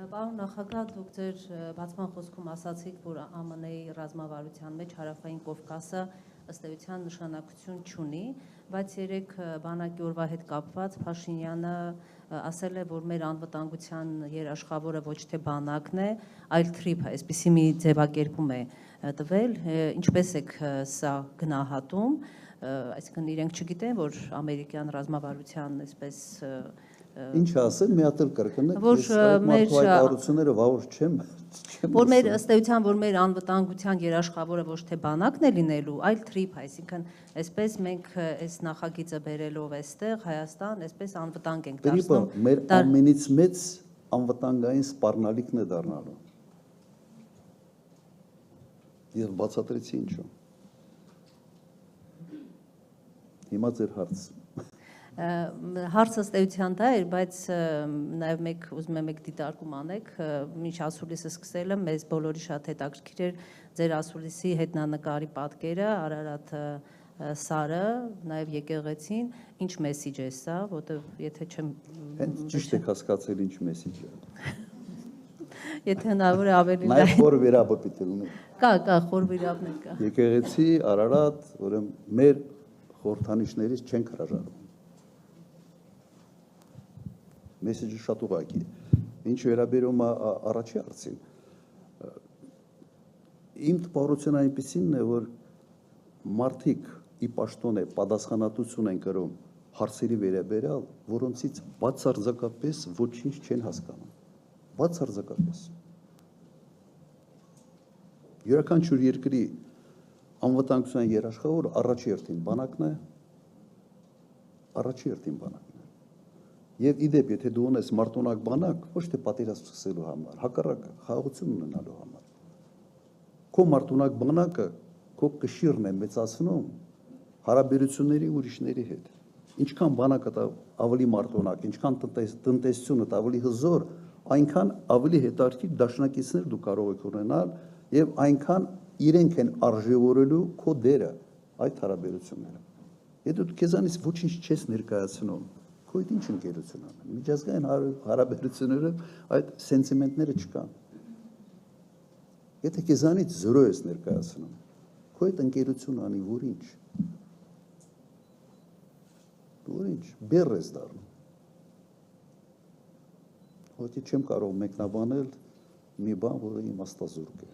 Պարոն նախագահ, դուք ձեր բացման խոսքում ասացիք, որ ԱՄՆ-ի ռազմավարության մեջ Հարավային Կովկասը ըստ էության նշանակություն չունի, բայց երեք բանակի օրվա հետ կապված Փաշինյանը ասել է, որ մեր անվտանգության երաշխավորը ոչ թե բանակն է, այլ թրիփը, այսպիսի մի ձևակերպում է տվել, ինչպես եք սա գնահատում, այսինքն իրենք չգիտեն, որ ամերիկյան ռազմավարության այսպես Ինչ ասել, մի հատ էլ կրկնեք, ես այդ մարդու այդ առությունները վաղուր չեմ որ մեր ըստ էության, որ մեր անվտանգության երաշխավորը ոչ թե բանակն է լինելու, այլ թրիփ, այսինքն այսպես մենք այս նախագիծը բերելով այստեղ Հայաստան, այսպես անվտանգ ենք դարձնում։ Թրիփը մեր ամենից մեծ անվտանգային սպառնալիքն է դառնալու։ Ես բացատրեցի ինչու։ Հիմա ձեր հարց։ Հարցը ըստ էության դա էր, բայց նաև ուզում եմ եք դիտարկում անեք, մինչ ասուլիսը սկսել եմ, մեզ բոլորի շատ հետաքրքիր էր ձեր ասուլիսի հետնանկարի պատկերը, Արարատ սարը, նաև եկեղեցին, ինչ մեսիջ է սա, որտեղ եթե չեմ Հենց ճիշտ եք հասկացել ինչ մեսիջ է։ Եթե հնարավոր է ավելի Նաև խոր վերաբը պիտի լինի։ Կա, խոր վերաբներ կա։ Եկեղեցի, Արարատ, ուրեմն մեր խորհրդանիշներից չենք հրաժարվում։ Մեսիջը շատ ուղղակի է։ Ինչ վերաբերում է առաջի հարցին, իմ տպավորությունը այնպիսին է, որ մարդիկ ի պաշտոն է պատասխանատվություն են կրում հարցերի վերաբերյալ, որոնցից բացարձակապես ոչինչ չեն հասկանում։ Բացարձակապես։ Յուրաքանչյուր երկրի անվտանգության երաշխավորը առաջի հերթին բանակն է, առաջի հերթին բանակն է։ Եվ իդեպ, եթե դու ունես մարտունակ բանակ, ոչ թե պատերազմ սկսելու համար, հակառակը խաղաղություն ունենալու համար։ Քո մարտունակ բանակը քո կշիռն է մեծացնում հարաբերությունների ուրիշների հետ։ Ինչքան բանակը ավելի մարտունակ, ինչքան տնտեսությունը ավելի հզոր, այնքան ավելի հետաքրքիր դաշնակիցներ դու կարող եք ունենալ եւ այնքան իրենք են արժևորելու քո դերը այդ հարաբերությունները։ Եթե դու քեզանից ոչինչ չես ներկայացնում, քո հետ ինչ ընկերություն անում։ Միջազգային հարաբերությունները այդ սենտիմենտները չկան։ Եթե քեզանից 0 ես ներկայացնում, քո հետ ընկերություն անի, որինչ, բեռ ես դառնում։ Ոդի չեմ կարող մեկնաբանել մի բան, որը իմաստազուրկ է։